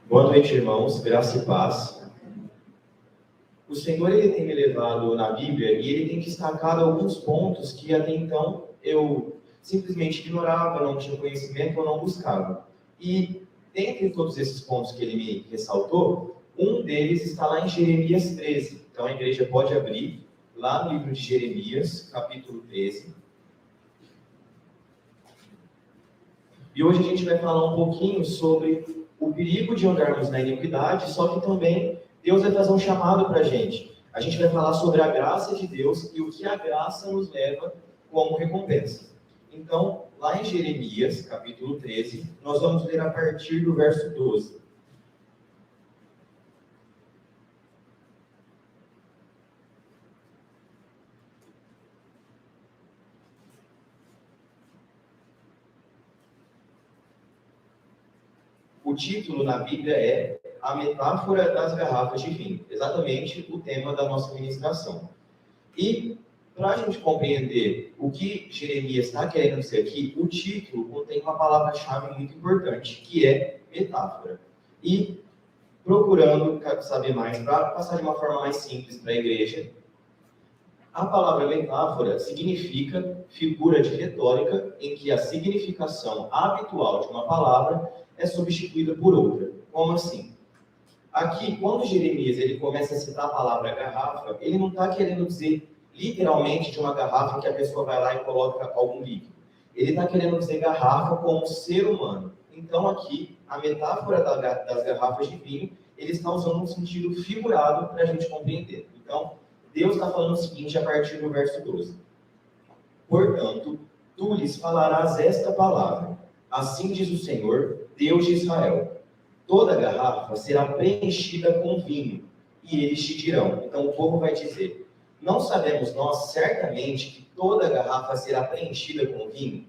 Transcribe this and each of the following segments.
Boa noite, irmãos. Graça e paz. O Senhor ele tem me levado na Bíblia e ele tem destacado alguns pontos que até então eu simplesmente ignorava, não tinha conhecimento ou não buscava. E dentre todos esses pontos que ele me ressaltou, um deles está lá em Jeremias 13. Então a igreja pode abrir lá no livro de Jeremias, capítulo 13. E hoje a gente vai falar um pouquinho sobre o perigo de andarmos na iniquidade, só que também Deus vai fazer um chamado para a gente. A gente vai falar sobre a graça de Deus e o que a graça nos leva como recompensa. Então, lá em Jeremias, capítulo 13, nós vamos ler a partir do verso 12. O título na Bíblia é A Metáfora das Garrafas de Vinho, exatamente o tema da nossa ministração. E, para a gente compreender o que Jeremias está querendo dizer aqui, o título contém uma palavra-chave muito importante, que é metáfora. E, procurando saber mais, para passar de uma forma mais simples para a igreja, a palavra metáfora significa figura de retórica em que a significação habitual de uma palavra é substituída por outra. Como assim? Aqui, quando Jeremias ele começa a citar a palavra garrafa, ele não está querendo dizer literalmente de uma garrafa que a pessoa vai lá e coloca algum líquido. Ele está querendo dizer garrafa como ser humano. Então, aqui, a metáfora das garrafas de vinho, ele está usando um sentido figurado para a gente compreender. Então, Deus está falando o seguinte a partir do verso 12. Portanto, tu lhes falarás esta palavra. Assim diz o Senhor, Deus de Israel. Toda garrafa será preenchida com vinho, e eles te dirão. Então o povo vai dizer, não sabemos nós certamente que toda garrafa será preenchida com vinho?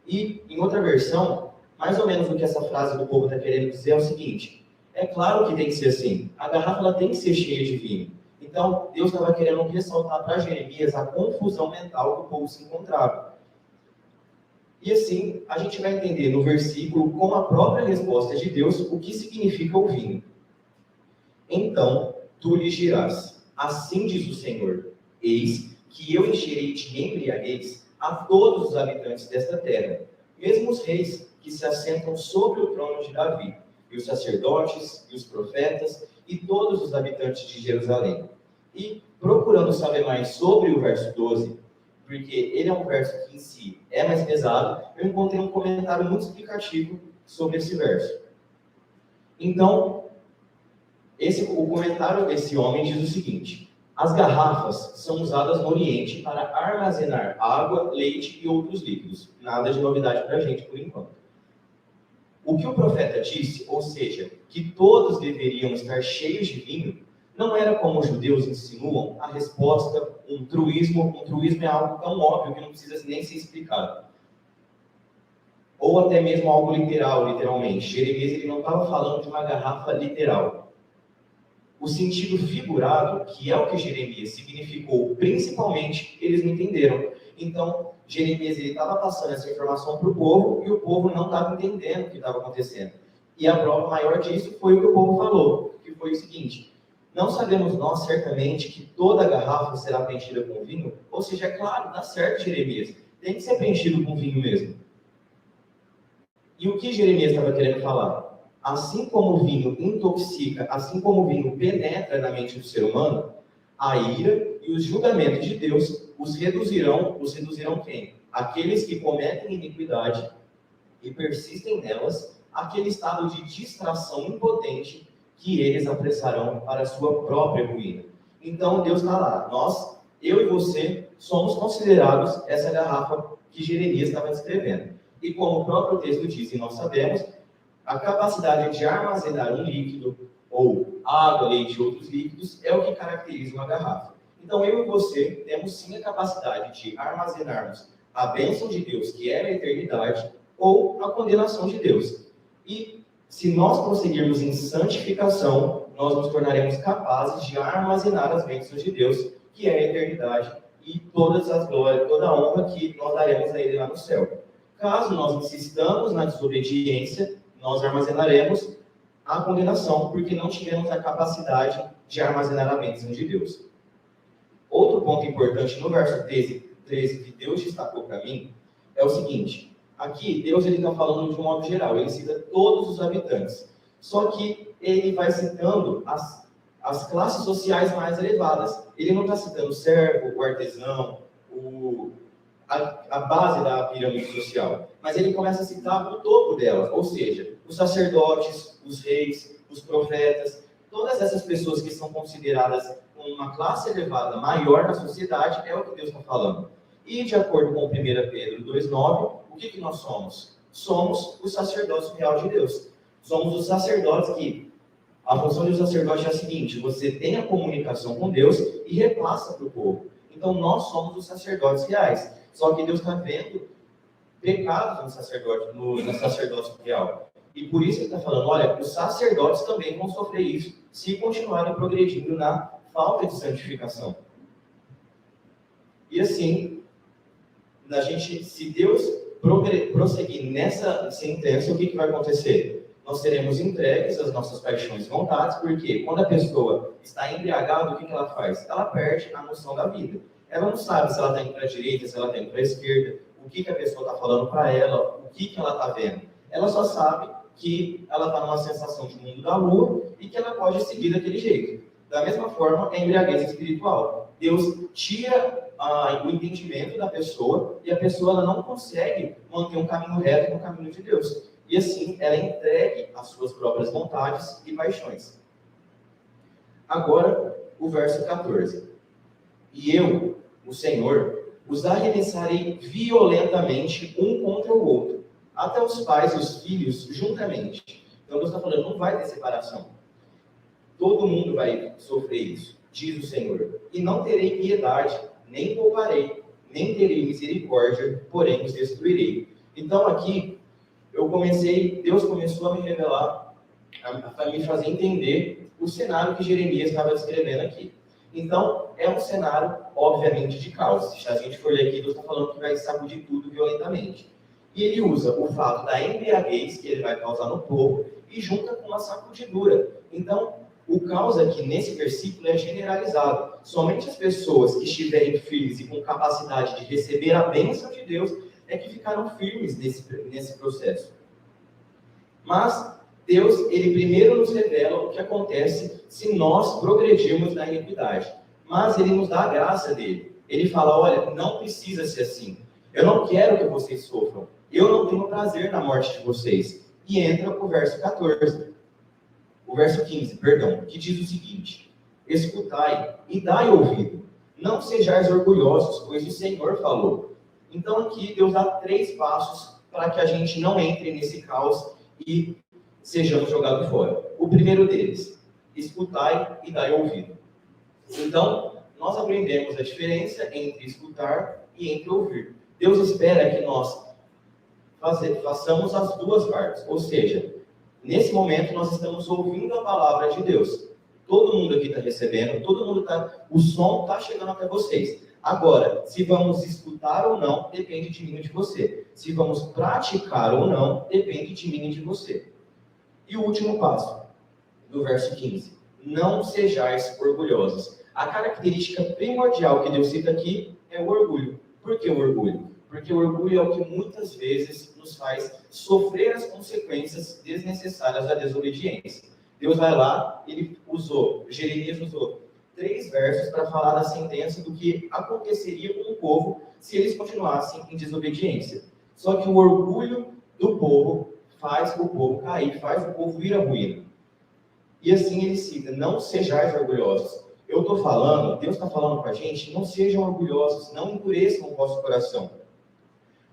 E, em outra versão, mais ou menos o que essa frase do povo está querendo dizer é o seguinte, é claro que tem que ser assim, a garrafa ela tem que ser cheia de vinho. Então, Deus estava querendo ressaltar para Jeremias a confusão mental que o povo se encontrava. E assim, a gente vai entender no versículo, com a própria resposta de Deus, o que significa o vinho. Então, tu lhes dirás, assim diz o Senhor, eis que eu encherei de embriaguez a todos os habitantes desta terra, mesmo os reis que se assentam sobre o trono de Davi, e os sacerdotes, e os profetas, e todos os habitantes de Jerusalém. E, procurando saber mais sobre o verso 12, porque ele é um verso que em si é mais pesado, eu encontrei um comentário muito explicativo sobre esse verso. Então, o comentário desse homem diz o seguinte, as garrafas são usadas no Oriente para armazenar água, leite e outros líquidos. Nada de novidade para a gente, por enquanto. O que o profeta disse, ou seja, que todos deveriam estar cheios de vinho, não era como os judeus insinuam a resposta, um truísmo. Um truísmo é algo tão óbvio que não precisa nem ser explicado. Ou até mesmo algo literal, literalmente. Jeremias ele não estava falando de uma garrafa literal. O sentido figurado, que é o que Jeremias significou, principalmente, eles não entenderam. Então, Jeremias estava passando essa informação para o povo e o povo não estava entendendo o que estava acontecendo. E a prova maior disso foi o que o povo falou, que foi o seguinte, não sabemos nós certamente que toda garrafa será preenchida com vinho? Ou seja, é claro, dá certo, Jeremias. Tem que ser preenchido com vinho mesmo. E o que Jeremias estava querendo falar? Assim como o vinho intoxica, assim como o vinho penetra na mente do ser humano, a ira e os julgamentos de Deus os reduzirão quem? Aqueles que cometem iniquidade e persistem nelas, aquele estado de distração impotente que eles apressarão para a sua própria ruína. Então Deus está lá. Nós, eu e você, somos considerados essa garrafa que Jeremias estava descrevendo. E como o próprio texto diz, e nós sabemos, a capacidade de armazenar um líquido, ou água, leite e outros líquidos, é o que caracteriza uma garrafa. Então eu e você temos sim a capacidade de armazenarmos a bênção de Deus, que é a eternidade, ou a condenação de Deus. E se nós prosseguirmos em santificação, nós nos tornaremos capazes de armazenar as bênçãos de Deus, que é a eternidade, e todas as glórias, toda a honra que nós daremos a Ele lá no céu. Caso nós insistamos na desobediência, nós armazenaremos à condenação, porque não tivemos a capacidade de armazenar a bênção de Deus. Outro ponto importante no verso 13 que Deus destacou para mim é o seguinte: aqui Deus está falando de um modo geral, ele cita todos os habitantes, só que ele vai citando as classes sociais mais elevadas. Ele não está citando o servo, o artesão, a base da pirâmide social, mas ele começa a citar o topo dela, ou seja, os sacerdotes, os reis, os profetas, todas essas pessoas que são consideradas uma classe elevada maior na sociedade, é o que Deus está falando. E de acordo com 1 Pedro 2,9, o que nós somos? Somos o sacerdócio real de Deus. Somos os sacerdotes que, a função do sacerdote é a seguinte: você tem a comunicação com Deus e repassa para o povo. Então nós somos os sacerdotes reais. Só que Deus está vendo pecados no sacerdócio real. E por isso ele está falando, olha, os sacerdotes também vão sofrer isso se continuarem progredindo na falta de santificação. E assim, se Deus prosseguir nessa sentença, o que vai acontecer? Nós seremos entregues às nossas paixões e vontades, porque quando a pessoa está embriagada, o que ela faz? Ela perde a noção da vida. Ela não sabe se ela está indo para a direita, se ela está indo para a esquerda, o que a pessoa está falando para ela, o que ela está vendo. Ela só sabe que ela está numa sensação de mundo da lua e que ela pode seguir daquele jeito. Da mesma forma, é embriaguez espiritual. Deus tira o entendimento da pessoa e a pessoa ela não consegue manter um caminho reto no caminho de Deus. E assim, ela é entregue às suas próprias vontades e paixões. Agora, o verso 14. E eu, o Senhor, os arremessarei violentamente um contra o outro, até os pais e os filhos juntamente. Então Deus está falando, não vai ter separação. Todo mundo vai sofrer isso, diz o Senhor. E não terei piedade, nem pouparei, nem terei misericórdia, porém os destruirei. Então aqui, Deus começou a me revelar, a me fazer entender o cenário que Jeremias estava descrevendo aqui. Então, é um cenário, obviamente, de caos. Se a gente for ler aqui, Deus está falando que vai sacudir tudo violentamente. E ele usa o fato da embriaguez que ele vai causar no povo e junta com uma sacudidura. Então, o caos aqui nesse versículo é generalizado. Somente as pessoas que estiverem firmes e com capacidade de receber a bênção de Deus é que ficaram firmes nesse processo. Mas Deus, ele primeiro nos revela o que acontece se nós progredirmos na iniquidade. Mas ele nos dá a graça dele. Ele fala, olha, não precisa ser assim. Eu não quero que vocês sofram. Eu não tenho prazer na morte de vocês. E entra o verso 14. O verso 15, perdão, que diz o seguinte: escutai e dai ouvido. Não sejais orgulhosos, pois o Senhor falou. Então aqui Deus dá 3 passos para que a gente não entre nesse caos e sejamos jogados fora. O primeiro deles, escutai e dai ouvido. Então, nós aprendemos a diferença entre escutar e entre ouvir. Deus espera que nós façamos as duas partes. Ou seja, nesse momento nós estamos ouvindo a palavra de Deus. Todo mundo aqui está recebendo, o som está chegando até vocês. Agora, se vamos escutar ou não, depende de mim e de você. Se vamos praticar ou não, depende de mim e de você. E o último passo, do verso 15. Não sejais orgulhosos. A característica primordial que Deus cita aqui é o orgulho. Por que o orgulho? Porque o orgulho é o que muitas vezes nos faz sofrer as consequências desnecessárias da desobediência. Deus vai lá, Jeremias usou 3 versos para falar da sentença do que aconteceria com o povo se eles continuassem em desobediência. Só que o orgulho do povo faz o povo cair, faz o povo ir à ruína. E assim ele cita, não sejais orgulhosos. Deus está falando com a gente, não sejam orgulhosos, não endureçam o vosso coração.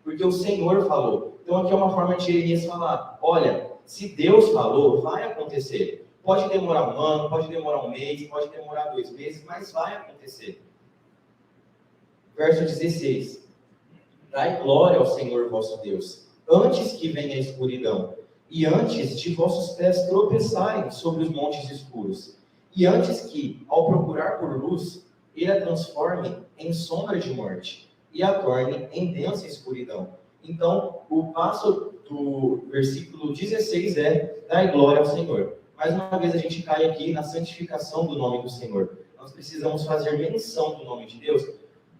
Porque o Senhor falou. Então aqui é uma forma de Jeremias falar, olha, se Deus falou, vai acontecer. Pode demorar 1 ano, pode demorar 1 mês, pode demorar 2 meses, mas vai acontecer. Verso 16. Dai glória ao Senhor vosso Deus, antes que venha a escuridão, e antes de vossos pés tropeçarem sobre os montes escuros, e antes que, ao procurar por luz, ele a transforme em sombra de morte, e a torne em densa escuridão. Então, o passo do versículo 16 é: dai glória ao Senhor. mais uma vez a gente cai aqui na santificação do nome do Senhor. Nós precisamos fazer menção do nome de Deus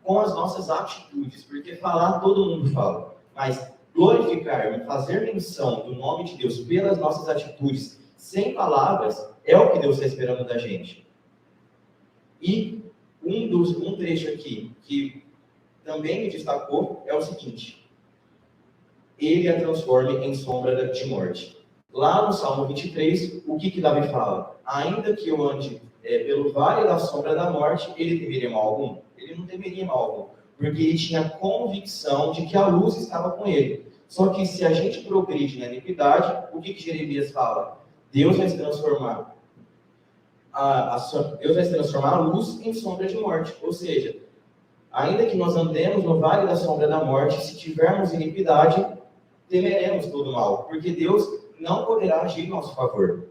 com as nossas atitudes, porque falar todo mundo fala, mas glorificar e fazer menção do nome de Deus pelas nossas atitudes, sem palavras, é o que Deus está esperando da gente. E um trecho aqui que também me destacou é o seguinte: ele a transforma em sombra de morte. Lá no Salmo 23, o que Davi fala? Ainda que eu ande pelo vale da sombra da morte, ele temeria mal algum? Ele não temeria mal algum, porque ele tinha convicção de que a luz estava com ele. Só que se a gente progride na iniquidade, o que Jeremias fala? Deus vai se transformar Deus vai transformar a luz em sombra de morte. Ou seja, ainda que nós andemos no vale da sombra da morte, se tivermos iniquidade, temeremos todo mal, porque Deus não poderá agir em nosso favor.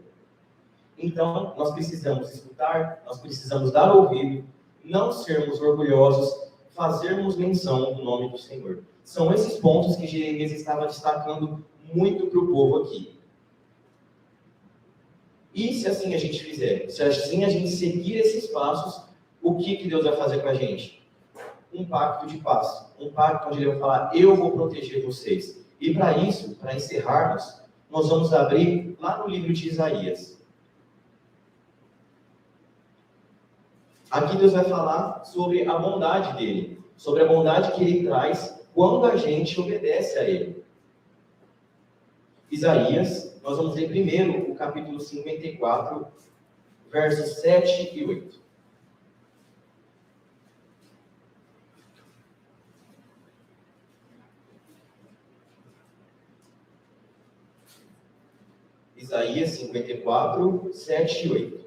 Então, nós precisamos escutar, nós precisamos dar ouvido, não sermos orgulhosos, fazermos menção do nome do Senhor. São esses pontos que Jeremias estava destacando muito para o povo aqui. E se assim a gente fizer, se assim a gente seguir esses passos, o que Deus vai fazer com a gente? Um pacto de paz. Um pacto onde Ele vai falar, eu vou proteger vocês. E para isso, para encerrarmos, nós vamos abrir lá no livro de Isaías. Aqui Deus vai falar sobre a bondade dele, sobre a bondade que Ele traz quando a gente obedece a Ele. Isaías, nós vamos ler primeiro o capítulo 54, versos 7 e 8. Isaías 54, 7 e 8.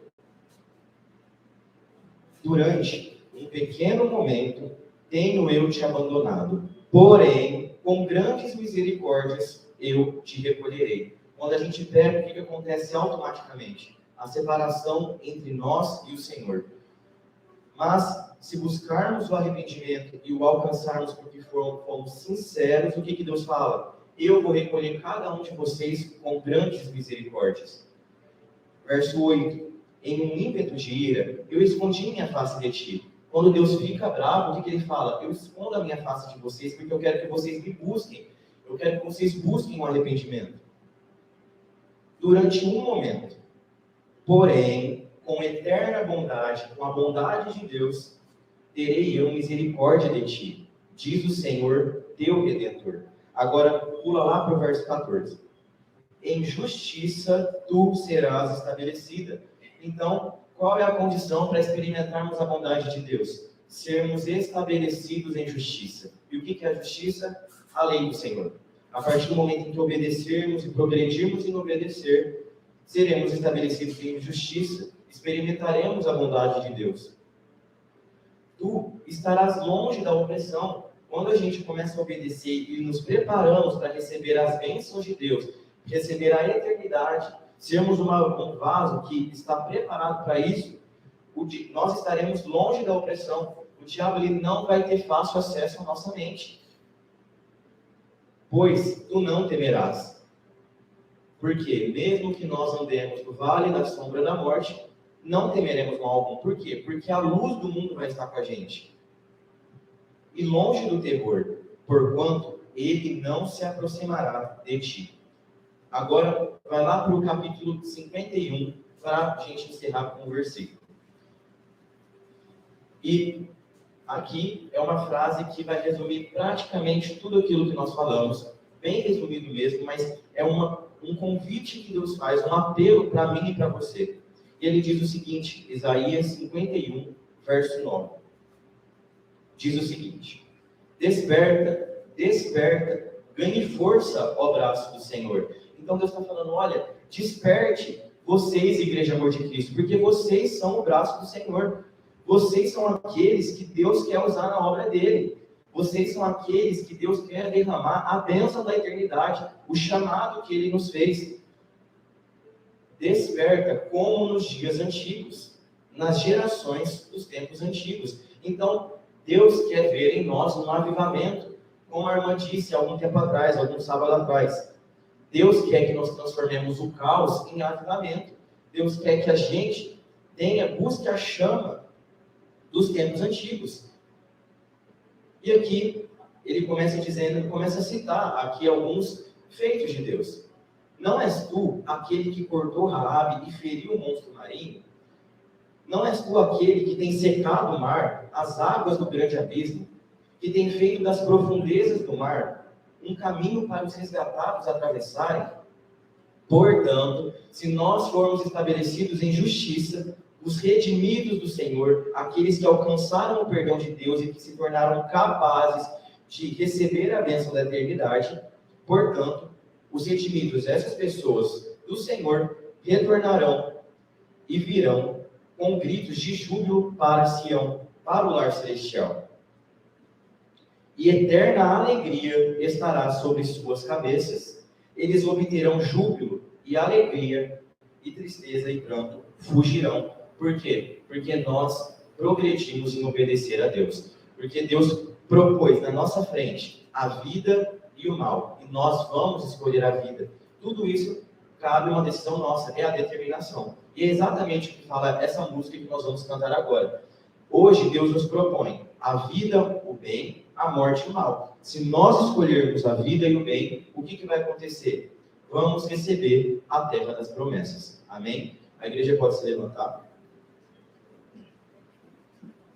Durante um pequeno momento, tenho eu te abandonado, porém, com grandes misericórdias, eu te recolherei. Quando a gente pega, o que acontece automaticamente? A separação entre nós e o Senhor. Mas, se buscarmos o arrependimento e o alcançarmos porque fomos sinceros, o que Deus fala? Eu vou recolher cada um de vocês com grandes misericórdias. Verso 8. Em um ímpeto de ira, eu escondi minha face de ti. Quando Deus fica bravo, o que Ele fala? Eu escondo a minha face de vocês porque eu quero que vocês me busquem. Eu quero que vocês busquem um arrependimento. Durante um momento. Porém, com eterna bondade, com a bondade de Deus, terei eu misericórdia de ti, diz o Senhor, teu Redentor. Agora, pula lá para o verso 14. Em justiça tu serás estabelecida. Então, qual é a condição para experimentarmos a bondade de Deus? Sermos estabelecidos em justiça. E o que é a justiça? A lei do Senhor. A partir do momento em que obedecermos e progredirmos em obedecer, seremos estabelecidos em justiça, experimentaremos a bondade de Deus. Tu estarás longe da opressão. Quando a gente começa a obedecer e nos preparamos para receber as bênçãos de Deus, receber a eternidade, sermos um vaso que está preparado para isso, nós estaremos longe da opressão. O diabo ele não vai ter fácil acesso à nossa mente. Pois tu não temerás. Porque mesmo que nós andemos no vale da sombra da morte, não temeremos mal algum. Por quê? Porque a luz do mundo vai estar com a gente. E longe do terror, porquanto ele não se aproximará de ti. Agora, vai lá para o capítulo 51, para a gente encerrar com um versículo. E aqui é uma frase que vai resumir praticamente tudo aquilo que nós falamos, bem resumido mesmo, mas é um convite que Deus faz, um apelo para mim e para você. E ele diz o seguinte, Isaías 51, verso 9. Diz o seguinte: desperta, desperta, ganhe força, ó braço do Senhor. Então Deus está falando, olha, desperte vocês, Igreja Amor de Cristo, porque vocês são o braço do Senhor. Vocês são aqueles que Deus quer usar na obra dele. Vocês são aqueles que Deus quer derramar a bênção da eternidade, o chamado que ele nos fez. Desperta como nos dias antigos, nas gerações dos tempos antigos. Então, Deus quer ver em nós um avivamento, como a irmã disse há algum tempo atrás, algum sábado atrás. Deus quer que nós transformemos o caos em avivamento. Deus quer que a gente busque a chama dos tempos antigos. E aqui ele começa a citar aqui alguns feitos de Deus. Não és tu aquele que cortou Raabe e feriu o monstro marinho? Não és tu aquele que tem secado o mar, as águas do grande abismo, que tem feito das profundezas do mar um caminho para os resgatados atravessarem? Portanto, se nós formos estabelecidos em justiça, os redimidos do Senhor, aqueles que alcançaram o perdão de Deus e que se tornaram capazes de receber a bênção da eternidade, portanto, os redimidos, essas pessoas do Senhor, retornarão e virão com gritos de júbilo para Sião, para o lar celestial. E eterna alegria estará sobre suas cabeças. Eles obterão júbilo e alegria, e tristeza e pranto fugirão. Por quê? Porque nós progredimos em obedecer a Deus. Porque Deus propôs na nossa frente a vida e o mal. E nós vamos escolher a vida. Tudo isso cabe uma decisão nossa, é a determinação. E é exatamente o que fala essa música que nós vamos cantar agora. Hoje Deus nos propõe a vida, o bem, a morte e o mal. Se nós escolhermos a vida e o bem, o que vai acontecer? Vamos receber a terra das promessas. Amém? A igreja pode se levantar.